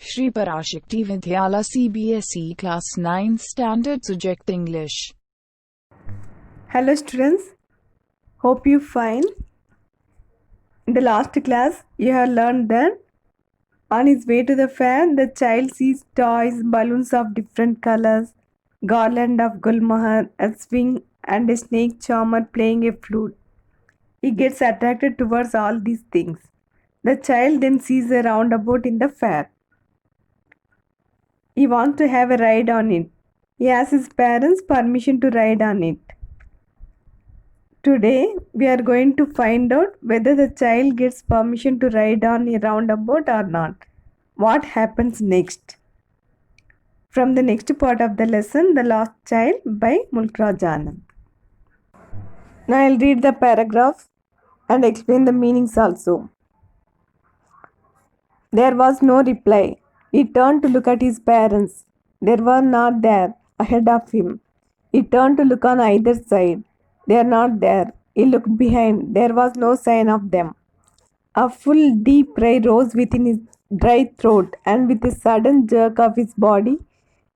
Shri Parashakti Vidyala CBSE Class 9th Standard Subject English. Hello students, hope you fine. In the last class, you have learned that on his way to the fair, the child sees toys, balloons of different colors, garland of gulmohar, a swing, and a snake charmer playing a flute. He gets attracted towards all these things. The child then sees a roundabout in the fair. He wants to have a ride on it. He asks his parents permission to ride on it. Today, we are going to find out whether the child gets permission to ride on a roundabout or not. What happens next? From the next part of the lesson, The Lost Child by Mulkraj Anand. Now I'll read the paragraph and explain the meanings also. There was no reply. He turned to look at his parents. They were not there, ahead of him. He turned to look on either side. They are not there. He looked behind. There was no sign of them. A full, deep cry rose within his dry throat, and with a sudden jerk of his body,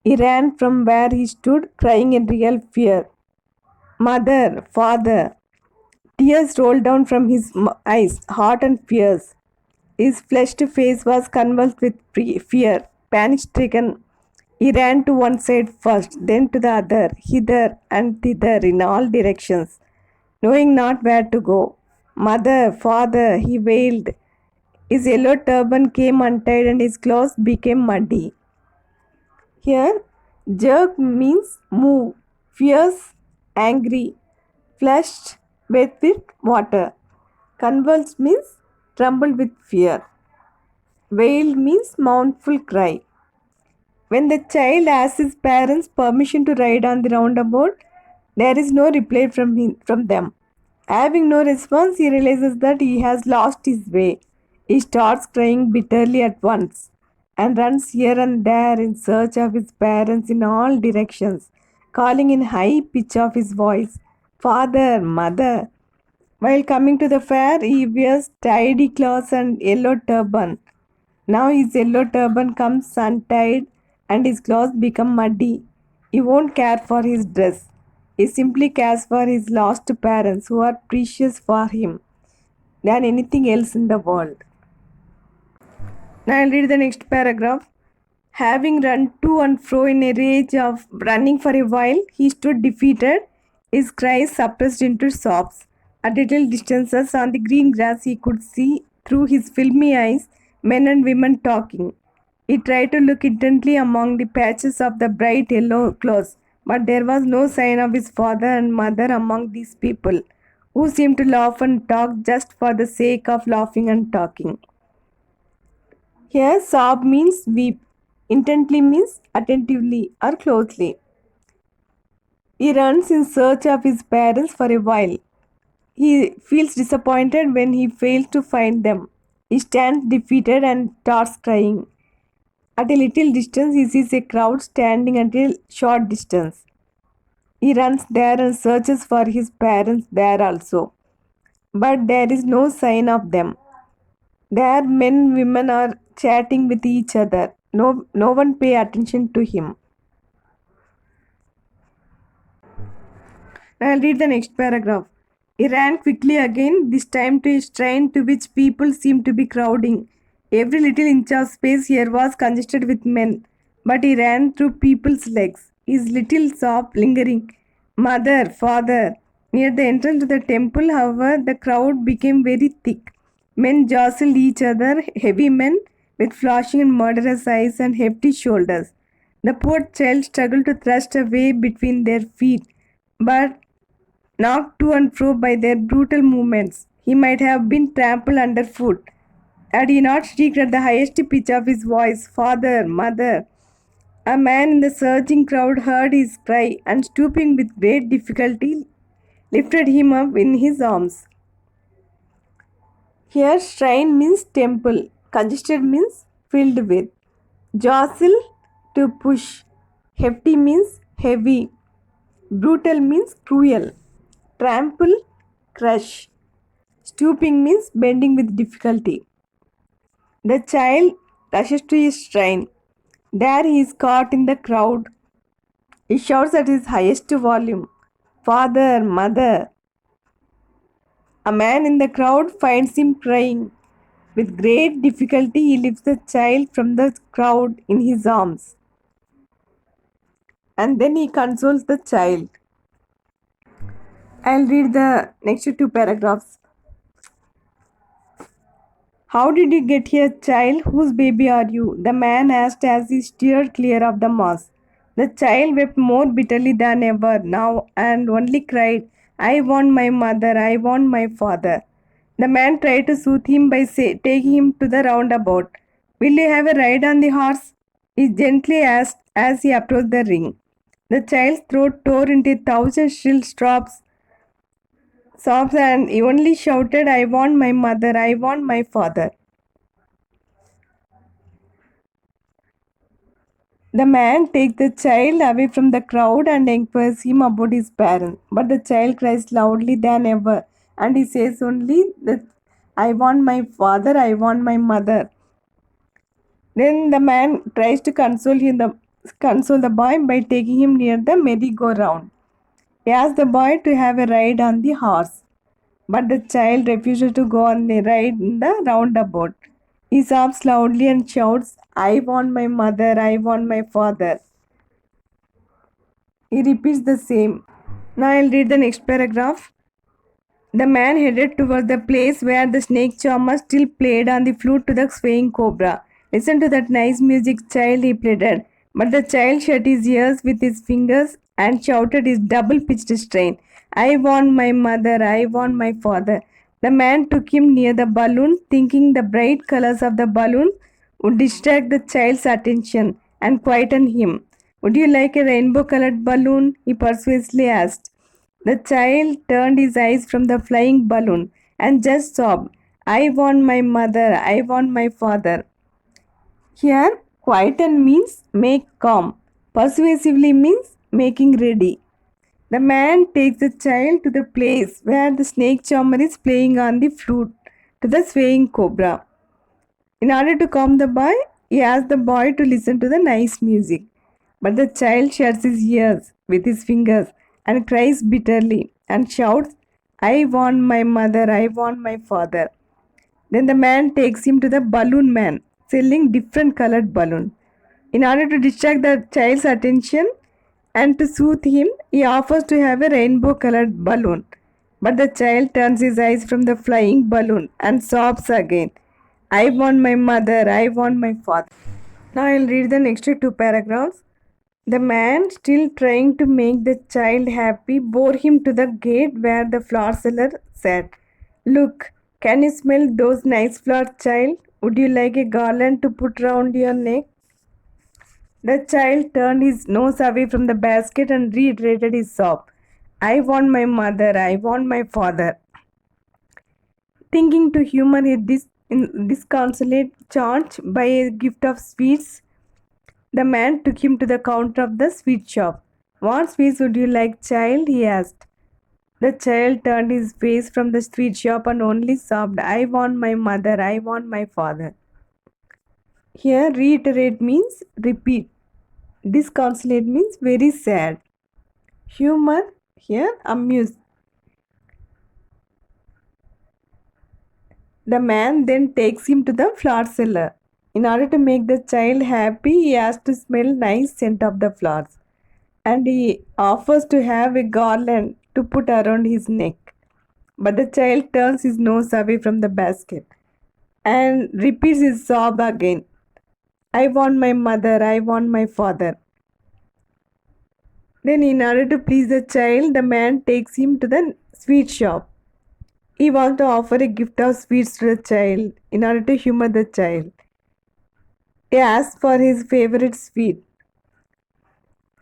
he ran from where he stood, crying in real fear. Mother, father. Tears rolled down from his eyes, hot and fierce. His flushed face was convulsed with fear. Panic stricken, he ran to one side first, then to the other, hither and thither in all directions, knowing not where to go. Mother, father, he wailed. His yellow turban came untied and his clothes became muddy. Here, jerk means move, fierce, angry, flushed, wet with water. Convulsed means trembled with fear. Wailed means mournful cry. When the child asks his parents permission to ride on the roundabout, there is no reply from them. Having no response, he realizes that he has lost his way. He starts crying bitterly at once and runs here and there in search of his parents in all directions, calling in high pitch of his voice, "Father, mother." While coming to the fair, he wears tidy clothes and yellow turban. Now his yellow turban comes untied and his clothes become muddy. He won't care for his dress. He simply cares for his lost parents who are precious for him than anything else in the world. Now I'll read the next paragraph. Having run to and fro in a rage of running for a while, he stood defeated, his cries suppressed into sobs. At little distances on the green grass, he could see through his filmy eyes men and women talking. He tried to look intently among the patches of the bright yellow clothes, but there was no sign of his father and mother among these people, who seemed to laugh and talk just for the sake of laughing and talking. Here, sob means weep. Intently means attentively or closely. He runs in search of his parents for a while. He feels disappointed when he fails to find them. He stands defeated and starts crying. At a little distance, he sees a crowd standing at a short distance. He runs there and searches for his parents there also. But there is no sign of them. There, men and women are chatting with each other. No one pay attention to him. Now I'll read the next paragraph. He ran quickly again, this time to a shrine to which people seemed to be crowding. Every little inch of space here was congested with men, but he ran through people's legs, his little sob lingering. Mother, father. Near the entrance to the temple, however, the crowd became very thick. Men jostled each other, heavy men with flashing and murderous eyes and hefty shoulders. The poor child struggled to thrust a way between their feet, but knocked to and fro by their brutal movements, he might have been trampled underfoot. Had he not shrieked at the highest pitch of his voice, "Father, mother!" A man in the surging crowd heard his cry and, stooping with great difficulty, lifted him up in his arms. Here, shrine means temple. Congested means filled with. Jostle, to push. Hefty means heavy. Brutal means cruel. Trample, crush. Stooping means bending with difficulty. The child rushes to his train. There he is caught in the crowd. He shouts at his highest volume, "Father, mother!" A man in the crowd finds him crying. With great difficulty, he lifts the child from the crowd in his arms. And then he consoles the child. I'll read the next two paragraphs. "How did you get here, child? Whose baby are you?" the man asked as he steered clear of the mass. The child wept more bitterly than ever now and only cried, "I want my mother, I want my father." The man tried to soothe him by taking him to the roundabout. "Will you have a ride on the horse?" he gently asked as he approached the ring. The child's throat tore into 1,000 shrill sobs and he only shouted, "I want my mother, I want my father." The man takes the child away from the crowd and inquires him about his parents. But the child cries loudly than ever and he says only that, "I want my father, I want my mother." Then the man tries to console the boy by taking him near the merry-go-round. He asks the boy to have a ride on the horse. But the child refuses to go on the ride in the roundabout. He sobs loudly and shouts, "I want my mother, I want my father." He repeats the same. Now I'll read the next paragraph. The man headed toward the place where the snake charmer still played on the flute to the swaying cobra. "Listen to that nice music, child," he pleaded. But the child shut his ears with his fingers and shouted his double-pitched strain, "I want my mother, I want my father." The man took him near the balloon, thinking the bright colors of the balloon would distract the child's attention and quieten him. "Would you like a rainbow-colored balloon?" he persuasively asked. The child turned his eyes from the flying balloon and just sobbed, "I want my mother, I want my father." Here, quieten means make calm. Persuasively means making ready. The man takes the child to the place where the snake charmer is playing on the flute to the swaying cobra. In order to calm the boy, he asks the boy to listen to the nice music. But the child shuts his ears with his fingers and cries bitterly and shouts, "I want my mother, I want my father." Then the man takes him to the balloon man, selling different colored balloons. In order to distract the child's attention and to soothe him, he offers to have a rainbow colored balloon. But the child turns his eyes from the flying balloon and sobs again, "I want my mother, I want my father." Now I'll read the next two paragraphs. The man, still trying to make the child happy, bore him to the gate where the flower seller sat. "Look, can you smell those nice flowers, child? Would you like a garland to put round your neck?" The child turned his nose away from the basket and reiterated his sob, "I want my mother, I want my father." Thinking to humor his disconsolate charge by a gift of sweets, the man took him to the counter of the sweet shop. "What sweets would you like, child?" he asked. The child turned his face from the sweet shop and only sobbed, "I want my mother, I want my father." Here, reiterate means repeat. Disconsolate means very sad. Humor, here, amuse. The man then takes him to the flower seller. In order to make the child happy, he asks to smell nice scent of the flowers. And he offers to have a garland to put around his neck. But the child turns his nose away from the basket and repeats his sob again, "I want my mother, I want my father." Then, in order to please the child, the man takes him to the sweet shop. He wants to offer a gift of sweets to the child in order to humor the child. He asks for his favorite sweet.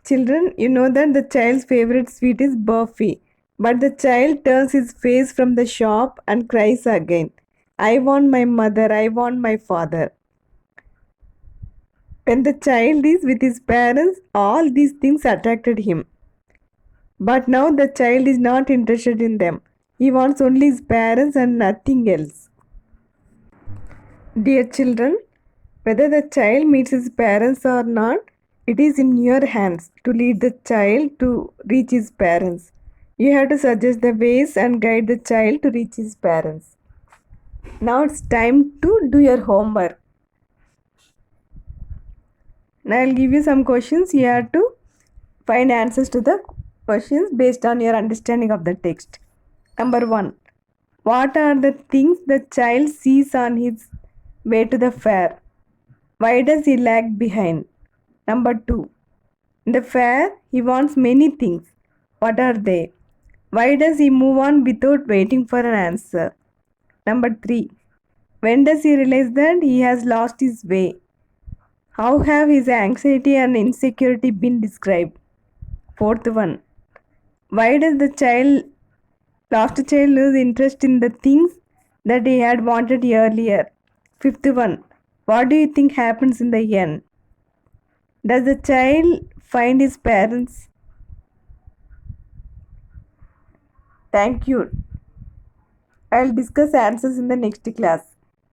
Children, you know that the child's favorite sweet is burfi. But the child turns his face from the shop and cries again, "I want my mother, I want my father." When the child is with his parents, all these things attracted him. But now the child is not interested in them. He wants only his parents and nothing else. Dear children, Whether the child meets his parents or not, it is in your hands to lead the child to reach his parents. You have to suggest the ways and guide the child to reach his parents. Now it's time to do your homework. Now I'll give you some questions. You have to find answers to the questions based on your understanding of the text. Number 1. What are the things the child sees on his way to the fair? Why does he lag behind? Number 2. In the fair, he wants many things. What are they? Why does he move on without waiting for an answer? Number 3. When does he realize that he has lost his way? How have his anxiety and insecurity been described? Fourth one. Why does the lost child lose interest in the things that he had wanted earlier? Fifth one. What do you think happens in the end? Does the child find his parents? Thank you. I'll discuss answers in the next class.